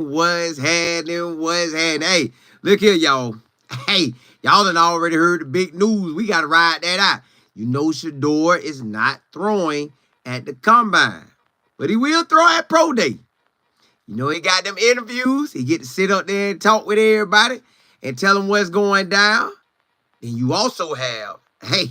What's happening? What's happening? Hey, look here, y'all. Hey, y'all done already heard the big news. We got to ride that out. You know Shedeur is not throwing at the combine, but he will throw at Pro Day. You know, he got them interviews. He get to sit up there and talk with everybody and tell them what's going down. And you also have, hey,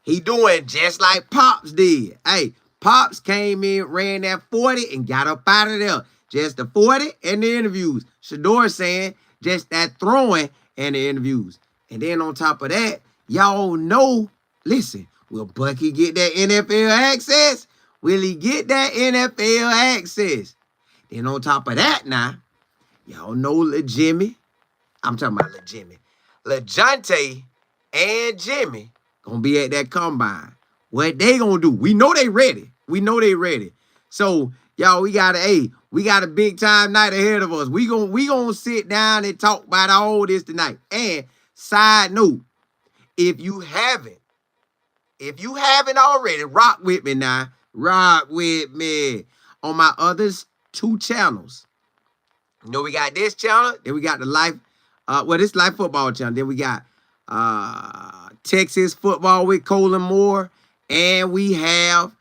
he doing just like Pops did. Hey, Pops came in, ran that 40, and got up out of there. Just the 40 and the interviews. Shedeur saying just that throwing and the interviews. And then on top of that, y'all know, listen, will Bucky get that NFL access? Will he get that NFL access? Then on top of that now, y'all know Jimmy. I'm talking about Jimmy. Lajohntay and Jimmy gonna be at that combine. What they gonna do? We know they ready. We know they ready. So y'all, we got a big time night ahead of us. We gonna sit down and talk about all this tonight. And side note, if you haven't already, rock with me now. Rock with me on my other two channels. You know, we got this channel, then we got the this Life Football channel. Then we got Texas football with Colin Moore, and we have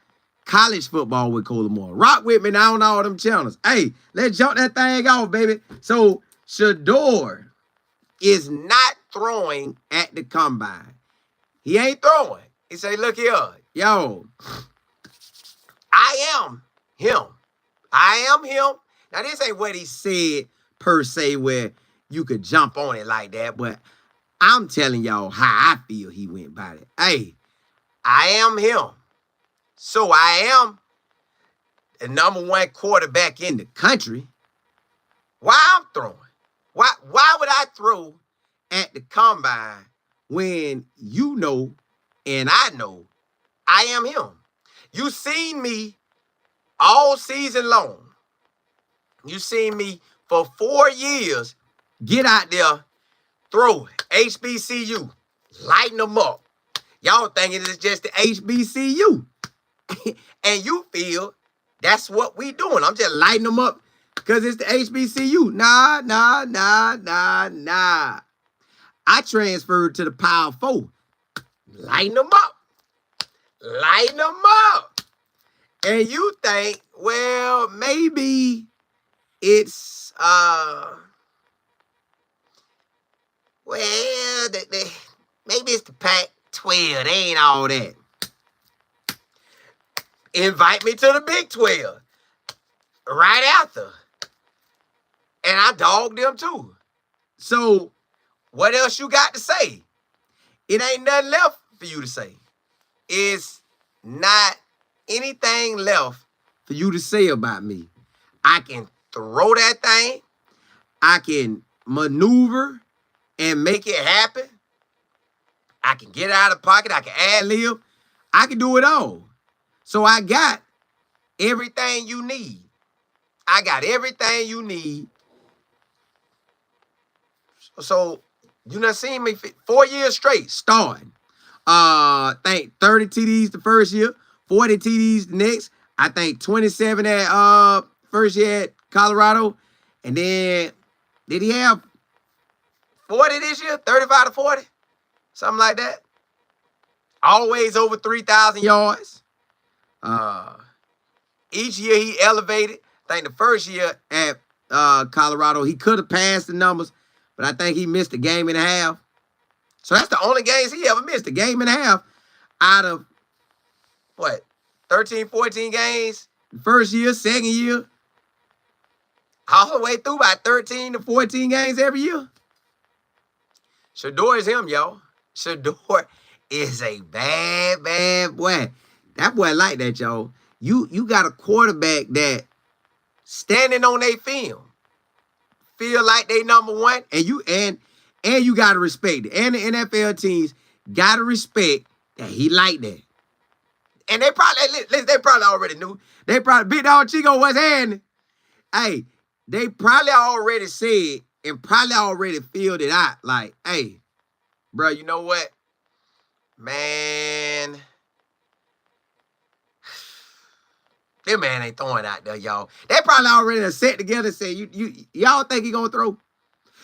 college football with Colin Moore. Rock with me now on all them channels. Hey, let's jump that thing off, baby. So Shedeur is not throwing at the combine. He ain't throwing. He say, look here, yo, I am him. I am him. Now, this ain't what he said per se where you could jump on it like that, but I'm telling y'all how I feel he went by it. Hey, I am him. So I am the number one quarterback in the country. Why I'm throwing? Why would I throw at the combine when you know and I know I am him? You seen me all season long. You seen me for 4 years get out there, throw HBCU, lighten them up. Y'all thinking it's just the HBCU. And you feel that's what we doing. I'm just lighting them up because it's the HBCU. Nah. I transferred to the Power 4. Lighten them up. Lighten them up. And you think, well, maybe it's maybe it's the Pac-12. They ain't all that. Invite me to the Big 12 right after. And I dogged them too. So what else you got to say? It ain't nothing left for you to say. It's not anything left for you to say about me. I can throw that thing. I can maneuver and make it happen. I can get out of the pocket. I can ad-lib. I can do it all. So I got everything you need. I got everything you need. So you done seen me 4 years straight starting. I think 30 TDs the first year, 40 TDs the next. I think 27 at first year at Colorado. And then did he have 40 this year? 35 to 40? Something like that. Always over 3,000 yards. Each year he elevated. I think the first year at Colorado, he could have passed the numbers, but I think he missed a game and a half. So that's the only games he ever missed, a game and a half out of, 13, 14 games? First year, second year, all the way through about 13 to 14 games every year. Shedeur is him, y'all. Shedeur is a bad boy. That boy like that, y'all. You got a quarterback that standing on their film feel like they number one, and you gotta respect it. And the NFL teams gotta respect that he like that. And they probably already knew. They probably, Big Dog Chico, what's happening? Hey, they probably already said and probably already filled it out. Like, hey, bro, you know what? Man, That man ain't throwing out there, y'all. They probably already done set together and said, y'all think he gonna throw?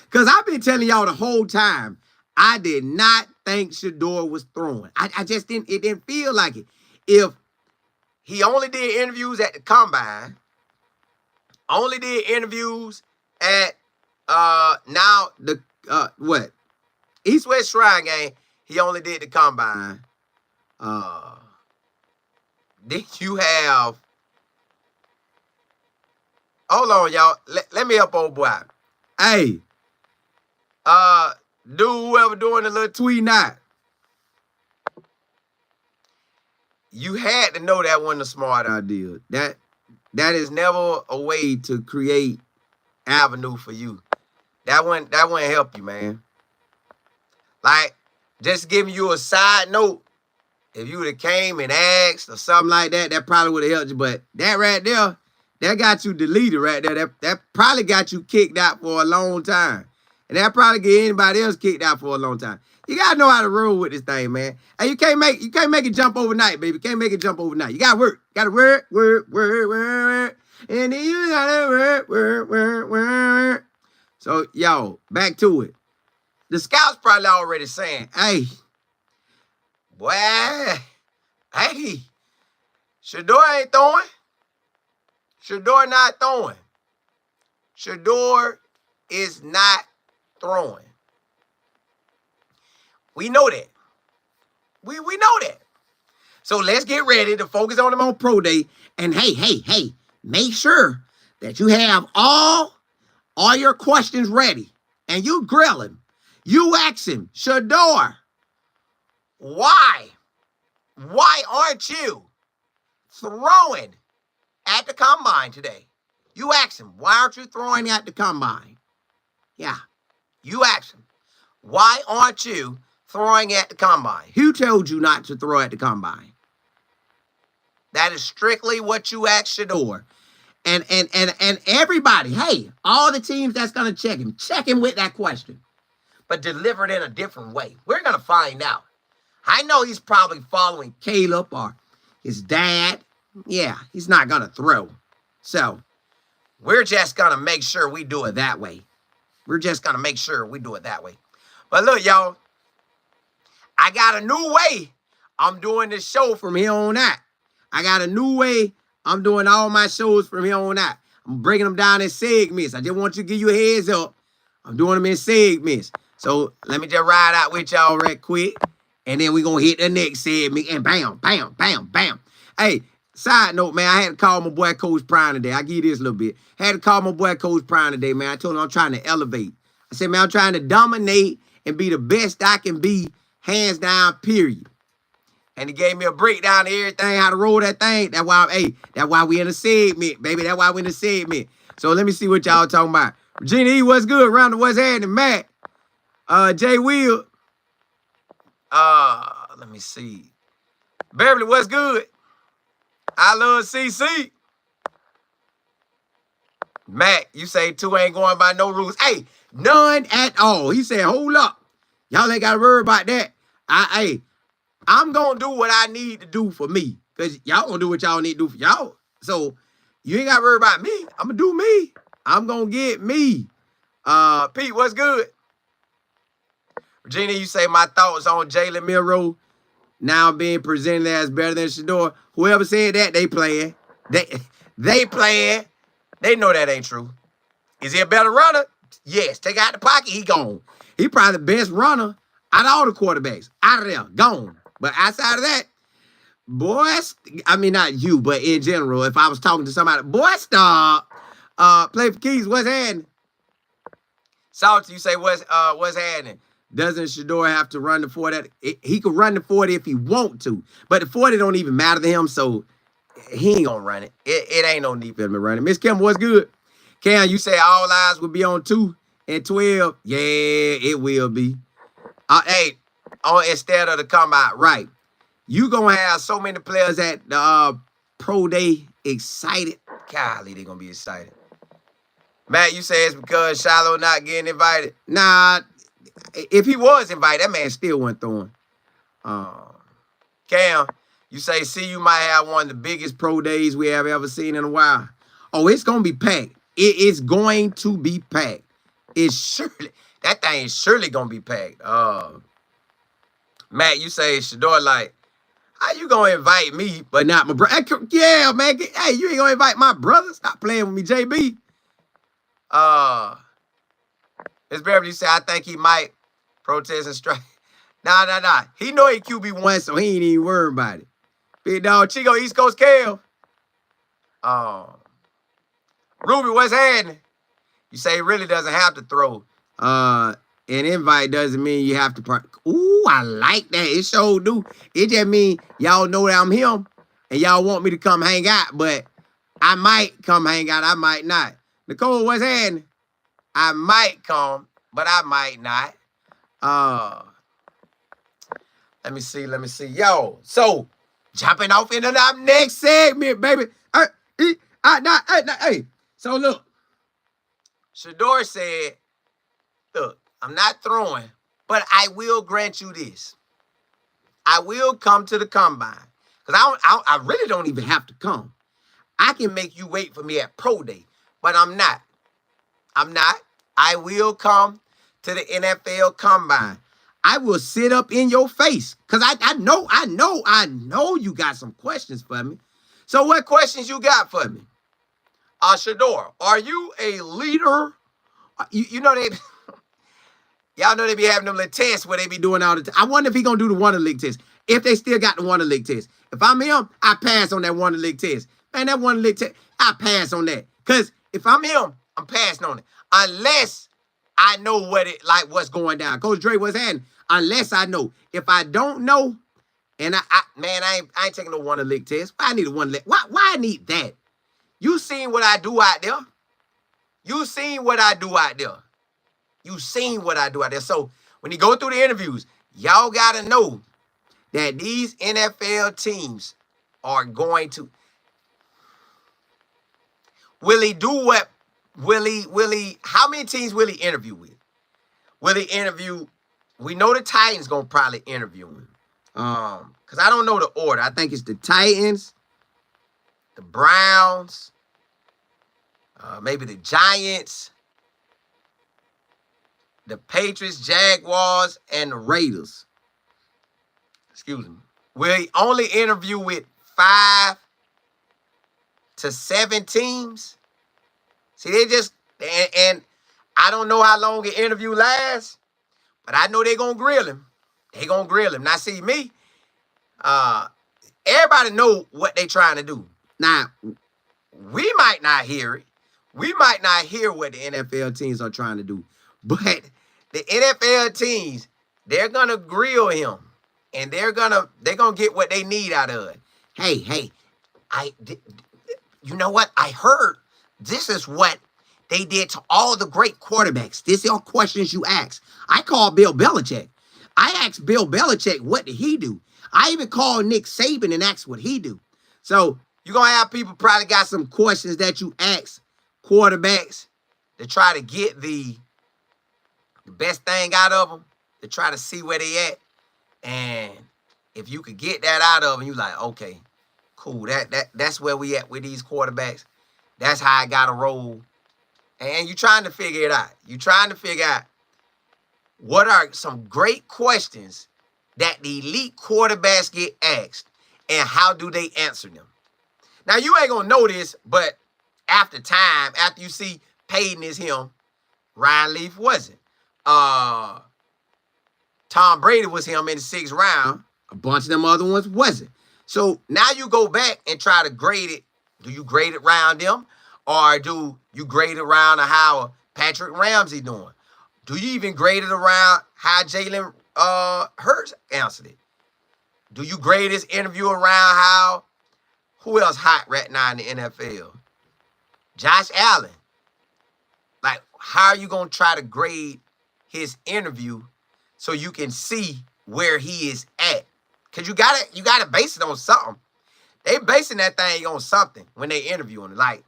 Because I've been telling y'all the whole time, I did not think Shedeur was throwing. I just didn't, it didn't feel like it. If he only did interviews at the combine, only did interviews at now the what? East West Shrine game, he only did the combine. Then you have, hold on, y'all. Let me help old boy. Hey, dude, whoever doing the little tweet now, you had to know that wasn't a smart idea. That is never a way to create avenue for you. That wouldn't help you, man. Like, just giving you a side note, if you would have came and asked or something like that, that probably would have helped you. But that right there, that got you deleted right there. That probably got you kicked out for a long time. And that probably get anybody else kicked out for a long time. You gotta know how to roll with this thing, man. And you can't make it jump overnight, baby. You can't make it jump overnight. You gotta work. You gotta work. And then you gotta work. So, yo, back to it. The scouts probably already saying, hey, boy, hey, Shedeur ain't throwing. Shedeur not throwing. Shedeur is not throwing. We know that. We know that. So let's get ready to focus on him on Pro Day. And hey, make sure that you have all your questions ready. And you grill him. You ask him, Shedeur, why aren't you throwing at the combine today? You ask him, why aren't you throwing at the combine? Yeah, you ask him, why aren't you throwing at the combine? Who told you not to throw at the combine? That is strictly what you ask Shedeur. And everybody, hey, all the teams that's going to check him with that question. But deliver it in a different way. We're going to find out. I know he's probably following Caleb or his dad. Yeah, he's not going to throw. So, we're just going to make sure we do it that way. We're just going to make sure we do it that way. But look, y'all, I got a new way I'm doing this show from here on out. I got a new way I'm doing all my shows from here on out. I'm breaking them down in segments. I just want you to give you a heads up. I'm doing them in segments. So let me just ride out with y'all right quick. And then we're going to hit the next segment. And bam, bam, bam, bam. Hey, side note, man, I had to call my boy Coach Prime today. I'll give you this a little bit. I had to call my boy Coach Prime today, man. I told him I'm trying to elevate. I said, man, I'm trying to dominate and be the best I can be, hands down, period. And he gave me a breakdown of everything, how to roll that thing. That's why we in a segment, baby. That's why we in a segment. So let me see what y'all talking about. Regina E, what's good? Round of what's happening, Matt. Jay Will. Let me see. Beverly, what's good? I love CC. Matt, you say 2 ain't going by no rules. Hey, none at all. He said, hold up. Y'all ain't got to worry about that. I'm going to do what I need to do for me. Because y'all going to do what y'all need to do for y'all. So, you ain't got to worry about me. I'm going to do me. I'm going to get me. Pete, what's good? Regina, you say my thoughts on Jalen Milroe now being presented as better than Shedeur. Whoever said that, they playing. They playing. They know that ain't true. Is he a better runner? Yes. Take out the pocket, he gone. He probably the best runner out of all the quarterbacks. Out of there, gone. But outside of that, boys, I mean, not you, but in general, if I was talking to somebody, boy, stop. Play for keys, what's happening? Salty, you say, what's happening? Doesn't Shedeur have to run the 40? He could run the 40 if he want to, but the 40 don't even matter to him, so he ain't gonna run it. It ain't no need for him to run it. Miss Kim, what's good? Cam, you say all eyes will be on 2 and 12. Yeah, it will be. Hey, instead of the combine, right. You gonna have so many players at the Pro Day excited. Golly, they gonna be excited. Matt, you say it's because Shiloh not getting invited. Nah, if he was invited, that man still wasn't throwing. Cam, You say, see, you might have one of the biggest pro days we have ever seen in a while. Oh, it's going to be packed. It is going to be packed. That thing is surely going to be packed. Matt, you say, Shedeur, like, how you going to invite me, but not my brother? Yeah, man. Hey, you ain't going to invite my brother? Stop playing with me, JB. Miss Beverly said, I think he might protest and strike. Nah. He know he QB1, so he ain't even worried about it. Big dog, Chico, East Coast Kale. Ruby, what's happening? You say he really doesn't have to throw. An invite doesn't mean you have to. Ooh, I like that. It sure do. It just mean y'all know that I'm him, and y'all want me to come hang out, but I might come hang out. I might not. Nicole, what's happening? I might come, but I might not. Let me see. Yo, so jumping off into the next segment, baby. Hey. So look, Shedeur said, look, I'm not throwing, but I will grant you this. I will come to the combine. Because I really don't even have to come. I can make you wait for me at Pro Day, but I'm not. I will come to the NFL combine. I will sit up in your face. Because I know you got some questions for me. So what questions you got for me? Shedeur, are you a leader? You know they... Y'all know they be having them little tests where they be doing all the time. I wonder if he gonna do the one-leg test. If they still got the one-leg test. If I'm him, I pass on that one-leg test. Man, that one-leg test, I pass on that. Because if I'm him, I'm passing on it. Unless I know what's going down. Coach Dre, what's happening? Unless I know. If I don't know, and I ain't taking no one-leg test. Why I need a one-leg? Why I need that? You seen what I do out there. You seen what I do out there. So when you go through the interviews, y'all got to know that these NFL teams are going to... Will he do what? How many teams will he interview with? Will he interview... We know the Titans going to probably interview him. Because I don't know the order. I think it's the Titans, the Browns, maybe the Giants, the Patriots, Jaguars, and the Raiders. Excuse me. Will he only interview with 5 to 7 teams? See, they just... And I don't know how long an interview lasts, but I know they're going to grill him. Now, see, me, everybody know what they trying to do. Now, we might not hear it. We might not hear what the NFL teams are trying to do. But the NFL teams, they're going to grill him. And they're gonna get what they need out of it. Hey, you know what? I heard this is what they did to all the great quarterbacks. These are questions you ask. I called Bill Belichick. I asked Bill Belichick, what did he do? I even called Nick Saban and asked what he do. So you're going to have people probably got some questions that you ask quarterbacks to try to get the best thing out of them, to try to see where they at. And if you could get that out of them, you like, okay, cool. That's where we at with these quarterbacks. That's how I got to roll. And you're trying to figure it out. You're trying to figure out what are some great questions that the elite quarterbacks get asked and how do they answer them. Now, you ain't going to know this, but after time, after you see Peyton is him, Ryan Leaf wasn't. Tom Brady was him in the 6th round. A bunch of them other ones wasn't. So now you go back and try to grade it. Do you grade it around them? Or do you grade it around how Patrick Ramsey doing? Do you even grade it around how Jalen Hurts answered it? Do you grade this interview around how... Who else hot right now in the NFL? Josh Allen. Like, how are you going to try to grade his interview so you can see where he is at? Because you gotta base it on something. They basing that thing on something when they interviewing. Like,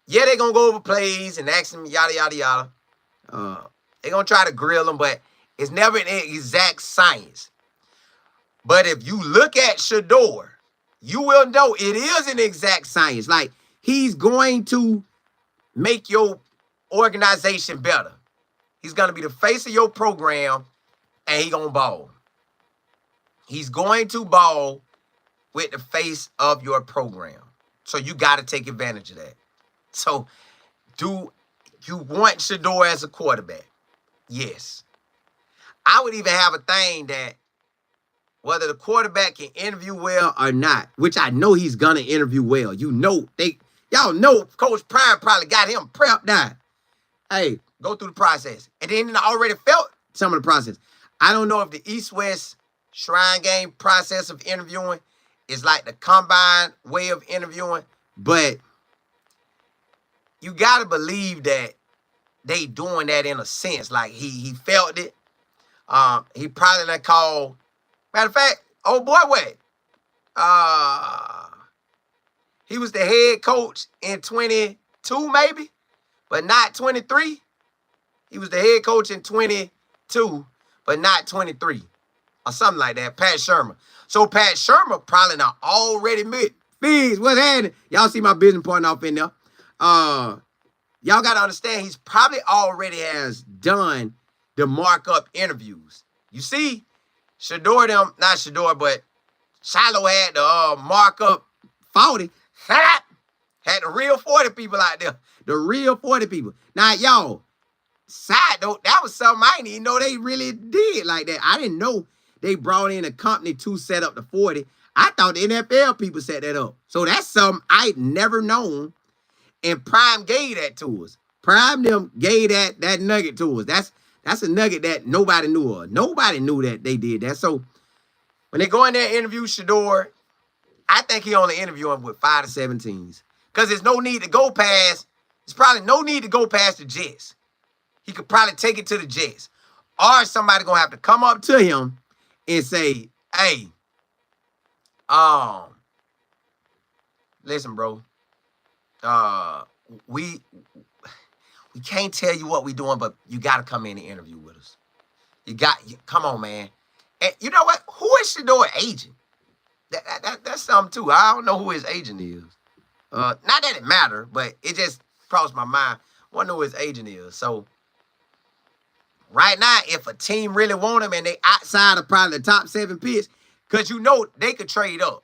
yeah, they going to go over plays and ask him yada, yada, yada. They going to try to grill him, but it's never an exact science. But if you look at Shedeur, you will know it is an exact science. Like, he's going to make your organization better. He's going to be the face of your program, and he's going to ball. He's going to ball with the face of your program. So you got to take advantage of that. So do you want Shedeur as a quarterback? Yes. I would even have a thing that whether the quarterback can interview well or not, which I know he's going to interview well. You know, y'all know Coach Prime probably got him prepped down. Hey, go through the process. And then I already felt some of the process. I don't know if the East-West Shrine Game process of interviewing is like the combine way of interviewing, but you got to believe that they doing that in a sense. Like, he felt it. He probably done called. Matter of fact, oh boy, wait. He was the head coach in 22, maybe, but not 23. He was the head coach in 22, but not 23, or something like that. Pat Shermer. So Pat Shermer probably not already met. Fees, what's happening? Y'all see my business partner off in there. Y'all got to understand, he's probably already has done the markup interviews. You see, Shedeur them, not Shedeur, but Shiloh had the markup 40. Had the real 40 people out there. The real 40 people. Now, y'all, side note, that was something I didn't even know they really did like that. I didn't know they brought in a company to set up the 40. I thought the NFL people set that up. So that's something I'd never known. And Prime gave that to us. Prime them gave that nugget to us. That's a nugget that nobody knew of. Nobody knew that they did that. So when they go in there and interview Shedeur, I think he only interview him with 5 to 7 teams. Because there's no need to go past, there's probably no need to go past the Jets. He could probably take it to the Jets. Or somebody gonna have to come up to him and say, hey, listen, bro. We can't tell you what we're doing, but you got to come in and interview with us. Come on, man. And you know what? Who is Shedeur agent? That's something, too. I don't know who his agent is. Not that it matters, but it just crossed my mind. I wonder who his agent is. So, right now, if a team really want him and they outside of probably the top 7 picks, because you know they could trade up.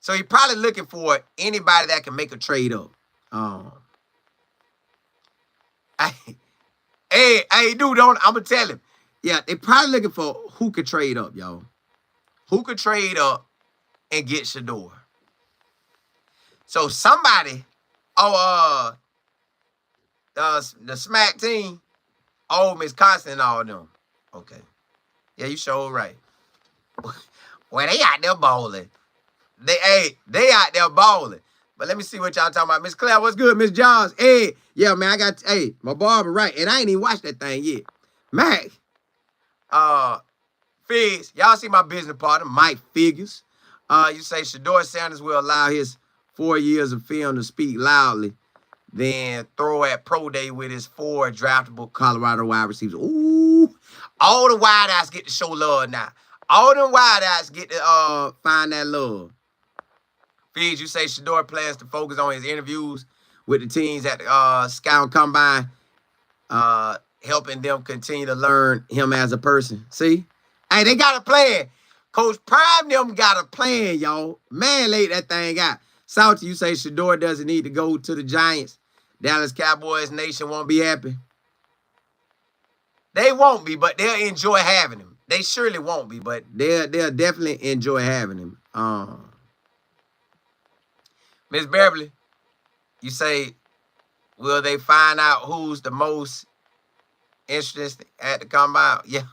So, he probably looking for anybody that can make a trade up. Hey, dude, I'm going to tell him. Yeah, they probably looking for who could trade up, y'all. Who could trade up and get Shedeur. So somebody, the smack team, Miss Constant and all them. Okay. Yeah, you sure right. Well, they out there balling. They out there balling. But let me see what y'all talking about. Miss Claire, what's good? Miss Johns. Hey, yeah, man, my barber right. And I ain't even watched that thing yet. Mac. Figs. Y'all see my business partner, Mike Figures. You say Shedeur Sanders will allow his 4 years of film to speak loudly, then throw at pro day with his 4 draftable Colorado wide receivers. Ooh. All the wideouts get to show love now. All them wideouts get to find that love. Feeds, you say Shedeur plans to focus on his interviews with the teams at the Scout Combine, helping them continue to learn him as a person. See? Hey, they got a plan. Coach Prime them got a plan, y'all. Man, laid that thing out. Salty, you say Shedeur doesn't need to go to the Giants. Dallas Cowboys Nation won't be happy. They won't be, but they'll enjoy having him. They surely won't be, but they'll definitely enjoy having him. Miss Beverly, you say, will they find out who's the most interested at the combine? Yeah,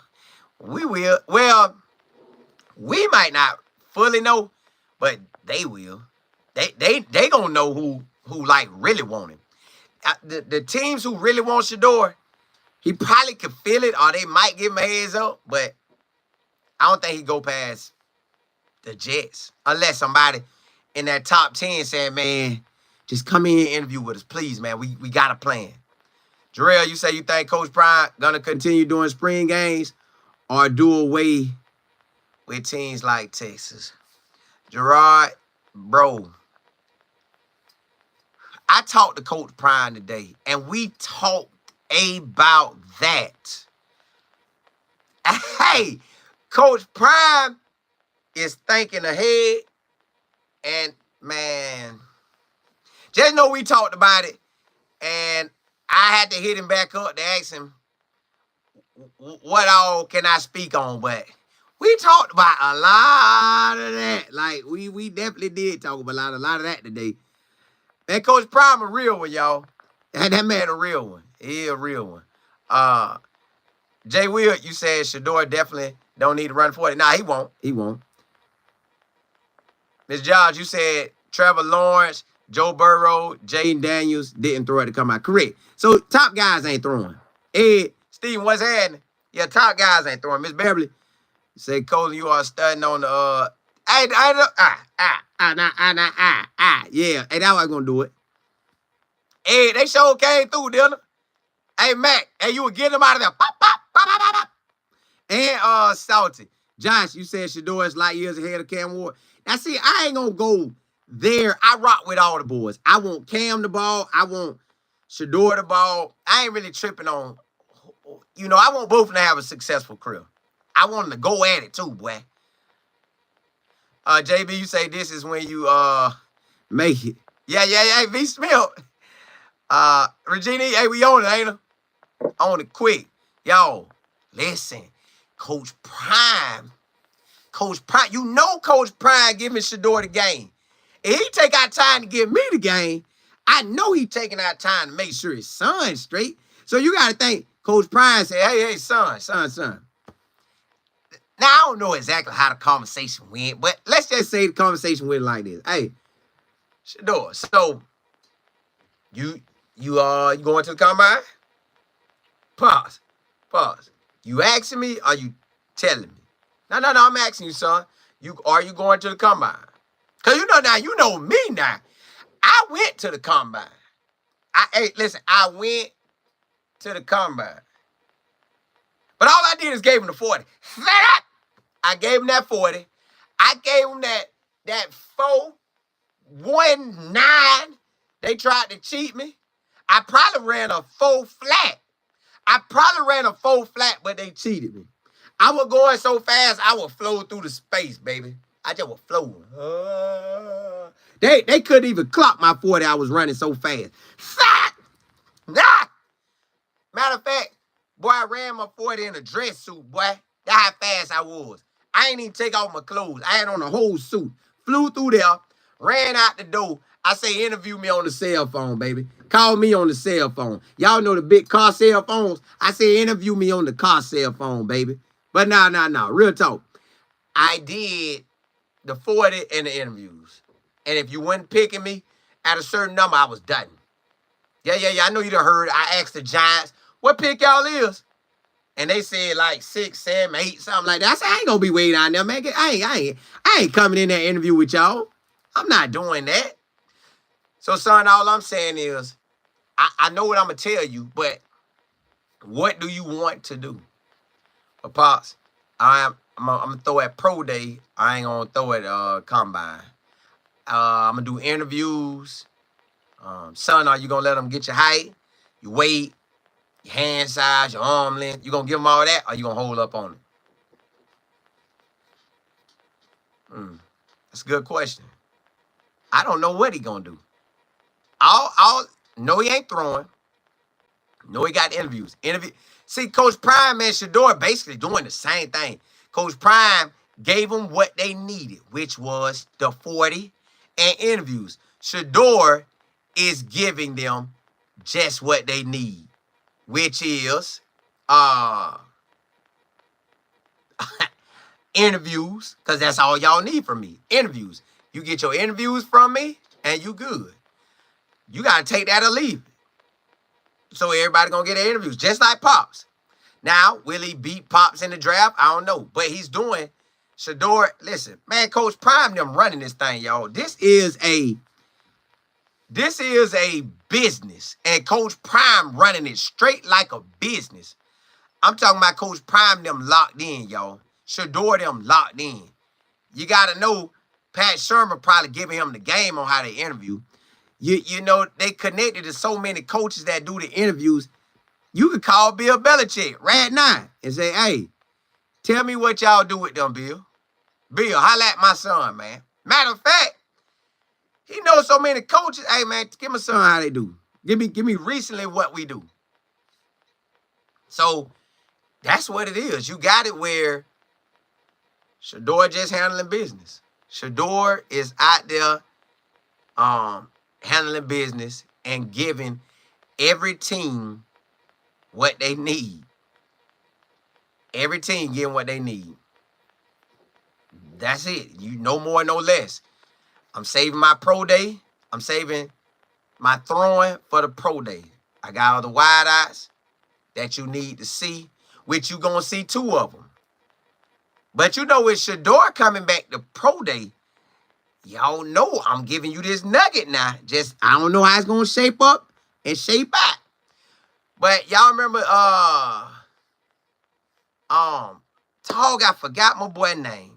we will. Well, we might not fully know, but they will. They gonna know who like really want him. The teams who really want Shedeur, he probably could feel it, or they might give him a heads up, but I don't think he go past the Jets unless somebody in that top 10 saying, man, just come in and interview with us, please, man. We got a plan. Jarrell, you say you think Coach Prime gonna continue doing spring games or do away with teams like Texas? Gerard, Bro, I talked to Coach Prime today, and we talked about that. Hey, Coach Prime is thinking ahead, and man, just know we talked about it, and I had to hit him back up to ask him what all can I speak on, but we talked about a lot of that. Like, we definitely did talk about a lot of that today. And Coach Prime a real one, y'all. That man a real one. He a real one. Jay Will, you said Shedeur definitely don't need to run 40. Nah, he won't. He won't. Miss George, you said Trevor Lawrence, Joe Burrow, Jaden Daniels didn't throw it to come out. Correct. So top guys ain't throwing. Ed, Steven, what's happening? Yeah, top guys ain't throwing. Miss Beverly, say Colin, you are studying on the yeah. Hey, that's how I gonna do it. Hey, they sure came through, didn't they? Hey, Mac, hey, you were getting them out of there. Pop, pop, pop, pop, pop, pop. And Salty. Josh, you said Shedeur is light years ahead of Cam Ward. Now, see, I ain't gonna go there. I rock with all the boys. I want Cam the ball. I want Shedeur the ball. I ain't really tripping on, I want both of them to have a successful career. I want them to go at it too, boy. JB, you say this is when you make it. Yeah, V Smith. Regina, hey, we on it, ain't it? On it quick. Yo, listen. Coach Prime, you know Coach Prime giving Shedeur the game. If he take out time to give me the game, I know he taking out time to make sure his son's straight. So you got to think, Coach Prime said, hey, son. Now, I don't know exactly how the conversation went, but let's just say the conversation went like this. Hey, Shedeur, so you going to the combine? Pause. You asking me or you telling me? No, I'm asking you, son. Are you going to the combine? Because you know me now. I went to the combine. I went to the combine. But all I did is gave him the 40. I gave him that 40. I gave him that 4.19. They tried to cheat me. I probably ran a 4 flat. But they cheated me. I was going so fast, I would flow through the space, baby. I just was flowing. They couldn't even clock my 40. I was running so fast. Matter of fact, boy, I ran my 40 in a dress suit, boy. That's how fast I was. I ain't even take off my clothes. I had on a whole suit. Flew through there, ran out the door. I say, interview me on the cell phone, baby. Call me on the cell phone. Y'all know the big car cell phones? I say, interview me on the car cell phone, baby. But no. Real talk. I did the 40 and the interviews. And if you weren't picking me at a certain number, I was done. Yeah. I know you done heard. I asked the Giants, what pick y'all is? And they said like 6, 7, 8, something like that. I said, I ain't gonna be waiting on there, man. I ain't coming in that interview with y'all. I'm not doing that. So, son, all I'm saying is, I know what I'm going to tell you, but what do you want to do? But, Pops, I'm going to throw at Pro Day. I ain't going to throw at Combine. I'm going to do interviews. Son, are you going to let them get your height, your weight, your hand size, your arm length? You going to give them all that, or you going to hold up on it? That's a good question. I don't know what he going to do. No, he ain't throwing. No, he got interviews. See, Coach Prime and Shedeur basically doing the same thing. Coach Prime gave them what they needed, which was the 40 and interviews. Shedeur is giving them just what they need, which is interviews, because that's all y'all need from me. Interviews. You get your interviews from me, and you good. You got to take that or leave it. So everybody going to get their interviews, just like Pops. Now, will he beat Pops in the draft? I don't know. But he's doing Shedeur. Listen, man, Coach Prime them running this thing, y'all. This is a business. And Coach Prime running it straight like a business. I'm talking about Coach Prime them locked in, y'all. Shedeur them locked in. You got to know Pat Shermer probably giving him the game on how they interview. You know, they connected to so many coaches that do the interviews. You could call Bill Belichick right now and say, hey, tell me what y'all do with them, Bill. Bill, holla at my son, man. Matter of fact, he knows so many coaches. Hey, man, give my son how they do. Give me recently what we do. So that's what it is. You got it where Shedeur just handling business. Shedeur is out there handling business and giving every team what they need. Every team getting what they need. That's it. You no more, no less. I'm saving my pro day. I'm saving my throwing for the pro day. I got all the wide outs that you need to see, which you going to see 2 of them. But you know, with Shedeur coming back to pro day, y'all know I'm giving you this nugget now. Just, I don't know how it's going to shape up and shape out. But y'all remember, Tog, I forgot my boy's name.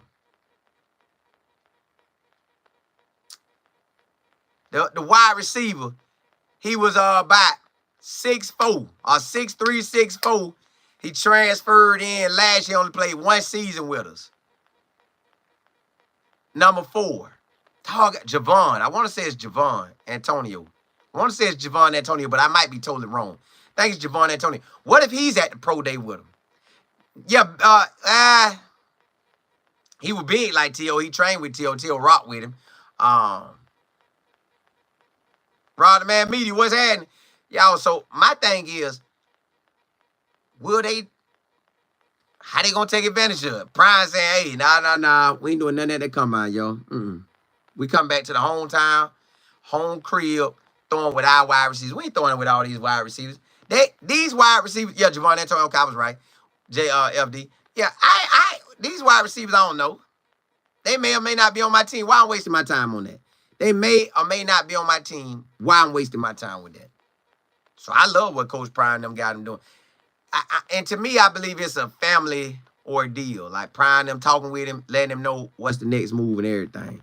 The wide receiver, he was about 6'4", or 6'3", 6'4". He transferred in last year, only played 1 season with us. Number 4. Javon. I want to say it's Javon Antonio. I want to say it's Javon Antonio, but I might be totally wrong. I think it's Javon Antonio. What if he's at the pro day with him? Yeah, he was big like T.O. He trained with T.O. T.O. rocked with him. Rod the Man Media, what's happening? Y'all, so my thing is, how they gonna take advantage of it? Prime saying, hey, nah, we ain't doing none of that come on, yo. We come back to the hometown, home crib, throwing with our wide receivers. We ain't throwing with all these wide receivers. These wide receivers, yeah, Javon Antonio, okay, I was right. FD. Yeah, these wide receivers, I don't know. They may or may not be on my team. Why I'm wasting my time on that? They may or may not be on my team. Why I'm wasting my time with that? So I love what Coach Prime and them got him doing. And to me, I believe it's a family ordeal. Like Prime them talking with him, letting him know what's the next move and everything.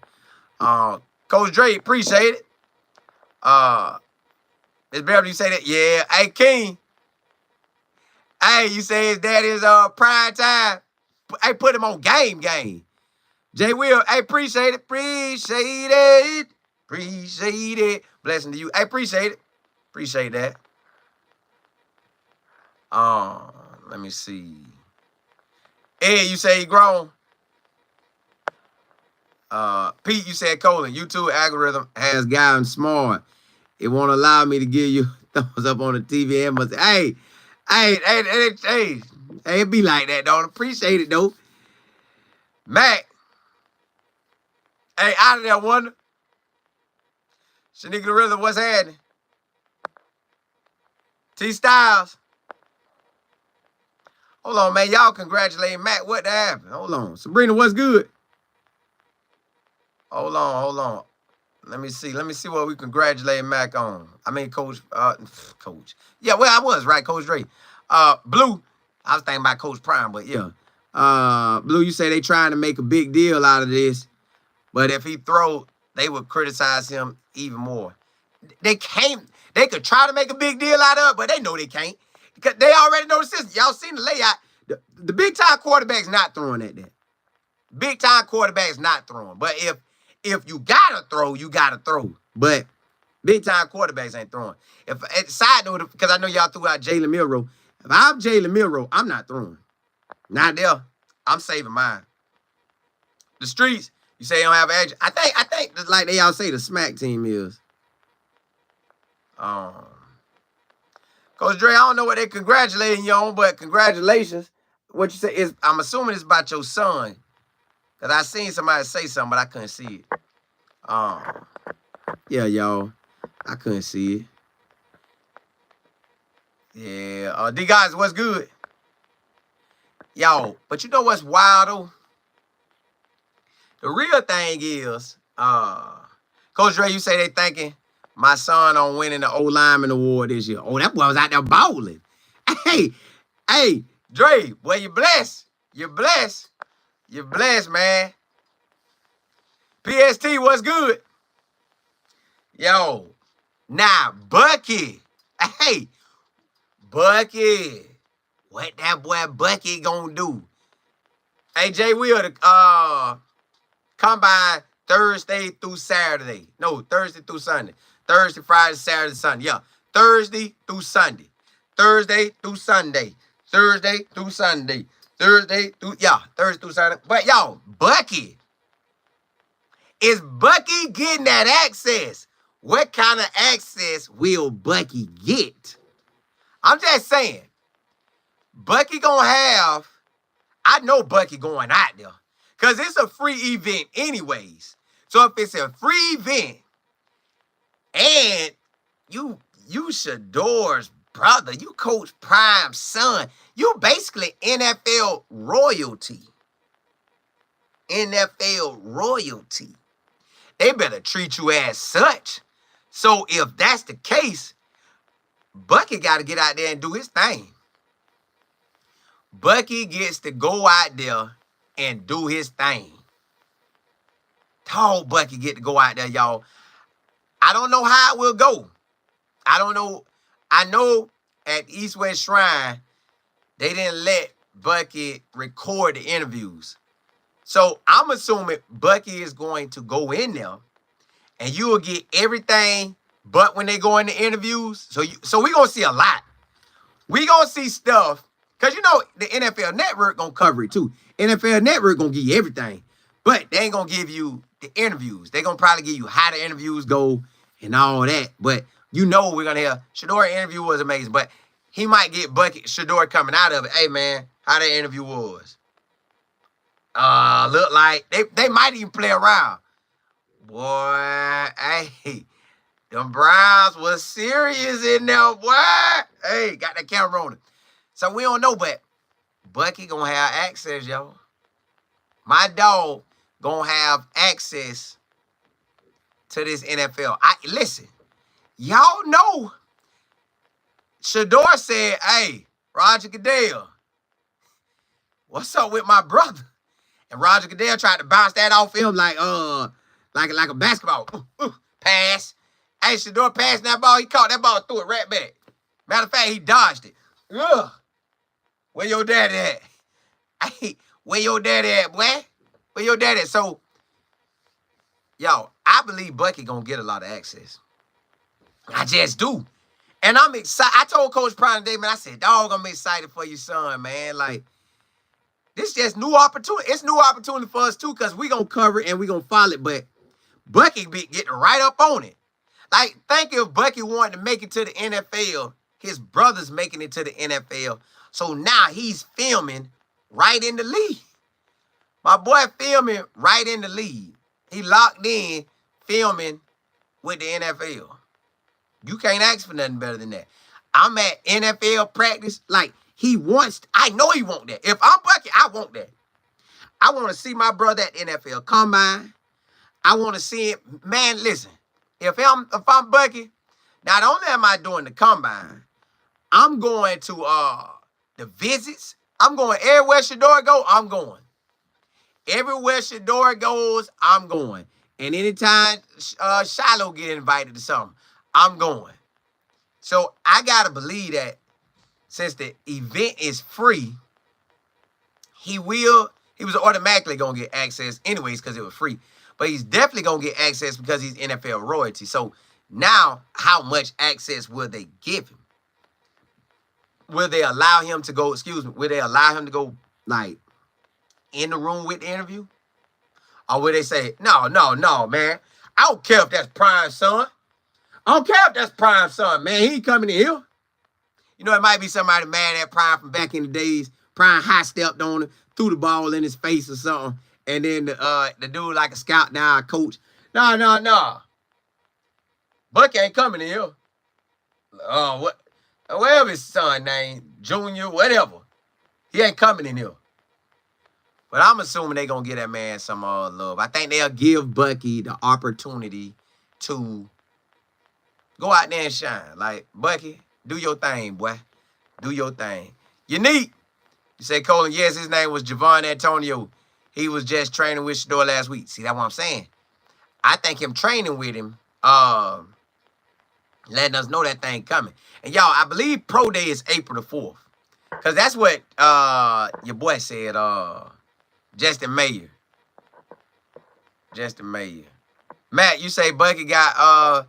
Coach Dre, appreciate it. Miss Beverly, you say that? Yeah. Hey, King. Hey, you say his dad is prime time. Hey, put him on game. Jay Will, hey, appreciate it. Blessing to you. Hey, appreciate it. Appreciate that. Let me see. Ed, you say he grown. Pete, you said Colin, YouTube algorithm has gotten smart. It won't allow me to give you thumbs up on the TV. And must say, hey, it be like that, don't appreciate it though. Mac. Hey, out of there, Wonder. Shaniqua Rhythm, what's happening? T Styles. Hold on, man. Y'all congratulating Mac. What happened? Hold on. Sabrina, what's good? Hold on. Let me see what we congratulate Mac on. I mean, Coach. Yeah, well, I was, right, Coach Dre. Blue, I was thinking about Coach Prime, but yeah. Blue, you say they trying to make a big deal out of this. But if he throw, they would criticize him even more. They could try to make a big deal out of it, but they know they can't. Because they already know the system. Y'all seen the layout. The big-time quarterback's not throwing at that. Big-time quarterback's not throwing. But if you gotta throw, you gotta throw. But big-time quarterbacks ain't throwing. Side note, because I know y'all threw out Jalen Milroe. If I'm Jalen Milroe, I'm not throwing. Not there. I'm saving mine. The streets, you say you don't have edge. I think like they all say the smack team is. Coach Dre, I don't know what they congratulating you on, but congratulations. What you say is, I'm assuming it's about your son. Because I seen somebody say something, but I couldn't see it. Yeah, y'all. I couldn't see it. Yeah. D guys, what's good? Yo, but you know what's wild though? The real thing is, Coach Dre, you say they thinking my son on winning the O-Lineman Award this year. Oh, that boy was out there balling. Hey, Dre, boy, you blessed. You're blessed, man. PST, what's good? Yo, now, Bucky. Hey, Bucky. What that boy Bucky gonna do? Hey, Jay Will, the combine Thursday through Saturday. No, Thursday through Sunday. Thursday, Friday, Saturday, Sunday. Yeah, Thursday through Sunday. Thursday through Sunday. Thursday through Sunday. Thursday through Sunday. But y'all, Bucky. Is Bucky getting that access? What kind of access will Bucky get? I'm just saying, Bucky gonna have, I know Bucky going out there, because it's a free event anyways. So if it's a free event, and you Shedeur's brother, you Coach Prime's son, you basically NFL royalty. NFL royalty. They better treat you as such. So if that's the case, Bucky got to get out there and do his thing. Bucky gets to go out there and do his thing. Tall Bucky get to go out there, y'all. I don't know how it will go. I don't know. I know at East West Shrine, they didn't let Bucky record the interviews. So I'm assuming Bucky is going to go in there and you will get everything but when they go in the interviews. So we're going to see a lot. We're going to see stuff. Because, you know, the NFL Network going to cover it too. NFL Network going to give you everything. But they ain't going to give you the interviews. They're going to probably give you how the interviews go and all that. But you know we're going to hear Shedeur interview was amazing. But he might get Bucky Shedeur coming out of it. Hey, man, how that interview was. Look like they might even play around. Boy, hey, them Browns was serious in there, boy. Hey, got that camera on it. So we don't know, but Bucky gonna have access, y'all. My dog gonna have access to this NFL. Listen, y'all know Shedeur said, hey, Roger Goodell, what's up with my brother? And Roger Goodell tried to bounce that off him like a basketball. Pass. Hey, Shedeur passed that ball. He caught that ball and threw it right back. Matter of fact, he dodged it. Ugh. Where your daddy at? Hey, where your daddy at, boy? Where your daddy at? So, y'all, I believe Bucky gonna get a lot of access. I just do. And I'm excited. I told Coach Prime today, man, I said, dog, I'm excited for your son, man. Like, this just new opportunity. It's new opportunity for us, too, because we going to cover it and we going to follow it. But Bucky be getting right up on it. Like, think if Bucky wanted to make it to the NFL, his brother's making it to the NFL. So now he's filming right in the league. My boy filming right in the league. He locked in filming with the NFL. You can't ask for nothing better than that. I'm at NFL practice. Like, I know he want that. If I'm Bucky, I want that. I want to see my brother at NFL Combine. I want to see it. Man, listen. If I'm Bucky, not only am I doing the Combine, I'm going to the visits. I'm going everywhere Shedeur go, I'm going. Everywhere Shedeur goes, I'm going. And anytime Shiloh get invited to something, I'm going. So I got to believe that since the event is free, he was automatically going to get access anyways because it was free. But he's definitely going to get access because he's NFL royalty. So now, how much access will they give him? Will they allow him to go, will they allow him to go, like, in the room with the interview? Or will they say, no, man. I don't care if that's Prime's son. I don't care if that's Prime's son, man. He ain't coming in here. You know, it might be somebody mad at Prime from back in the days. Prime high-stepped on him, threw the ball in his face or something. And then the dude like a scout, now a coach. No. Bucky ain't coming in here. Whatever his son name, Junior, whatever. He ain't coming in here. But I'm assuming they going to give that man some love. I think they'll give Bucky the opportunity to go out there and shine. Like, Bucky, do your thing, boy. Do your thing. Unique. You say, Colin, yes, his name was Javon Antonio. He was just training with Shedeur last week. See, that's what I'm saying. I think him training with him, letting us know that thing coming. And y'all, I believe Pro Day is April the 4th. Cause that's what your boy said, Justin Mayer. Justin Mayer. Matt, you say Bucky got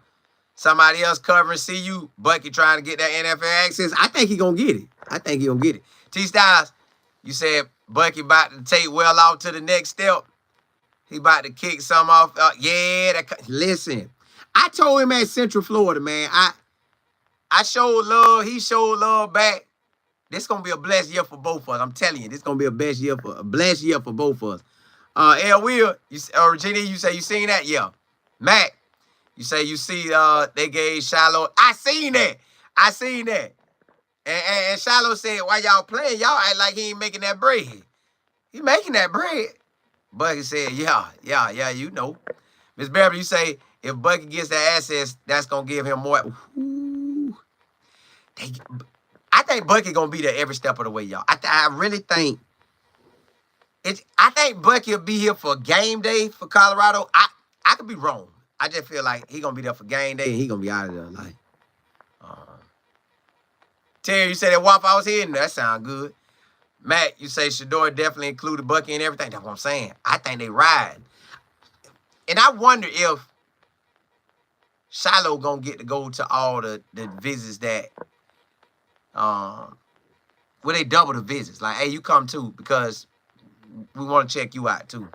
somebody else covering CU. Bucky trying to get that NFL access. I think he gonna get it. I think he gonna get it. T Styles, you said Bucky about to take well off to the next step. He about to kick some off. Yeah, listen. I told him at Central Florida, man. I showed love. He showed love back. This gonna be a blessed year for both of us. I'm telling you, this gonna be a blessed year for both of us. L. Will, Regina, you say you seen that? Yeah. Matt, you say you see they gave Shiloh. I seen that. And Shiloh said, why y'all playing? Y'all act like he ain't making that bread. He making that bread. Bucky said, yeah, you know. Miss Beverly, you say, if Bucky gets that access, that's going to give him more. Ooh. I think Bucky going to be there every step of the way, y'all. I really think, I think Bucky will be here for game day for Colorado. I could be wrong. I just feel like he going to be there for game day and he going to be out of there. Like, Terry, you say that Waffle House here? That sound good. Matt, you say Shedeur definitely included Bucky and everything. That's what I'm saying. I think they ride. And I wonder if Shiloh gonna get to go to all the visits that where they double the visits. Like, hey, you come too, because we want to check you out too.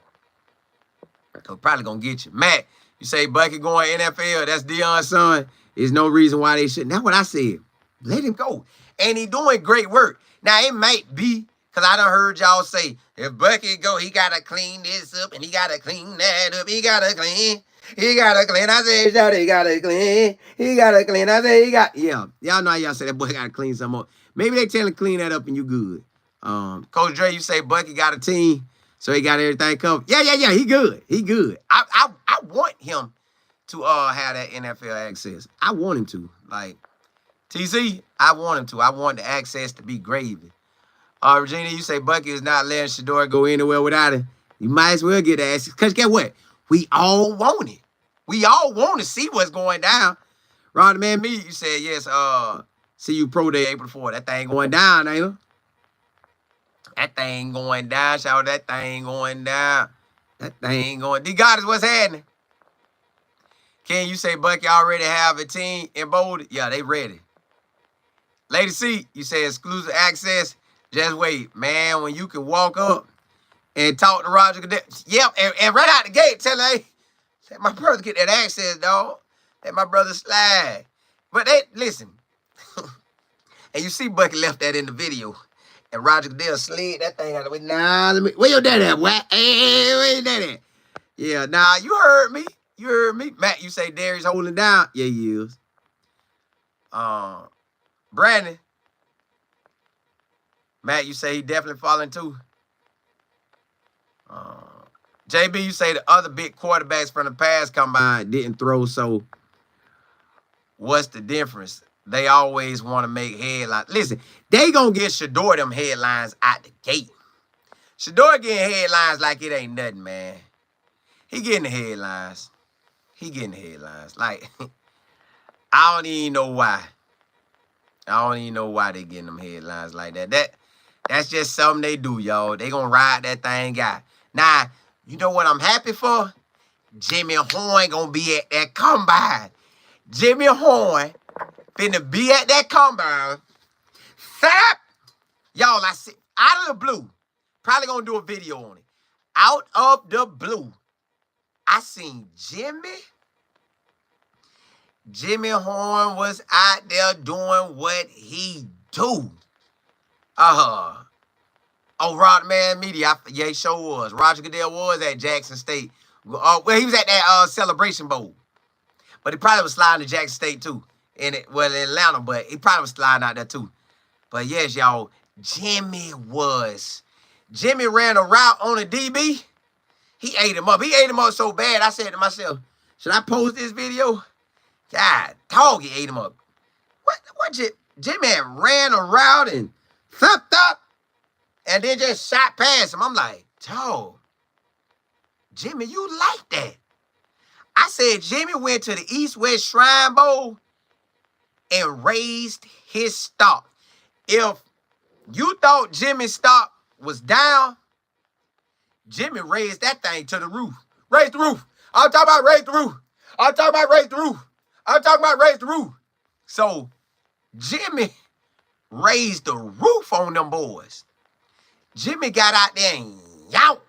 So probably gonna get you. Matt, you say Bucky going NFL, that's Deion's son. There's no reason why they shouldn't. That's what I said. Let him go. And he doing great work. Now, it might be, because I done heard y'all say, if Bucky go, he got to clean this up, and he got to clean that up. He got to clean. I said, shout, he got to clean. I said, yeah. Y'all know how y'all say that boy got to clean some up. Maybe they tell him clean that up and you good. Coach Dre, you say Bucky got a team, so he got everything covered. Yeah, he good. I want him to have that NFL access. I want him to. Like, TC, I want him to. I want the access to be gravy. Regina, you say Bucky is not letting Shedeur go anywhere without it. You might as well get the access. Because guess what? We all want it. We all want to see what's going down. Ron, man, me, you said, yes, see you Pro Day April 4th. That thing going down, ain't it? That thing going down, shout. That thing going down. That thing going. D Goddess, what's happening? Ken, you say Bucky already have a team in Boulder? Yeah, they ready. Lady C, you say exclusive access. Just wait, man, when you can walk up and talk to Roger Goodell. Yep, and right out the gate, tell her, hey, let my brother get that access, dog. Let my brother slide. But they, listen. And you see Bucky left that in the video. And Roger Goodell slid that thing out of the way. Nah, where your daddy at, what? Hey, where your daddy at? Yeah, nah, you heard me. Matt, you say Darius holding down. Yeah, he is. Brandon. Matt, you say he definitely falling too. JB, you say the other big quarterbacks from the past combine didn't throw, so what's the difference? They always want to make headlines. Listen, they gonna get Shedeur them headlines out the gate. Shedeur getting headlines like it ain't nothing, man. He getting the headlines. Like, I don't even know why. They getting them headlines like that. That's just something they do, y'all. They gonna ride that thing out. Now, you know what I'm happy for? Jimmy Horn gonna be at that combine. Jimmy Horn finna be at that combine. Fap! Y'all, I see, out of the blue, probably gonna do a video on it. Out of the blue, I seen Jimmy Horn was out there doing what he do. Oh, Rodman Media. Yeah, he sure was. Roger Goodell was at Jackson State. Well, he was at that Celebration Bowl. But he probably was sliding to Jackson State, too. In Atlanta, but he probably was sliding out there, too. But, yes, y'all, Jimmy ran a route on a DB. He ate him up. He ate him up so bad, I said to myself, should I post this video? God, dog, he ate him up. What Jimmy ran a route and thumped up and then just shot past him. I'm like, dog, Jimmy, you like that. I said Jimmy went to the East-West Shrine Bowl and raised his stock. If you thought Jimmy's stock was down, Jimmy raised that thing to the roof. Raise the roof. I'm talking about raise the roof. I'm talking about raise the roof. I'm talking about raise the roof. So Jimmy raised the roof on them boys. Jimmy got out there and yow.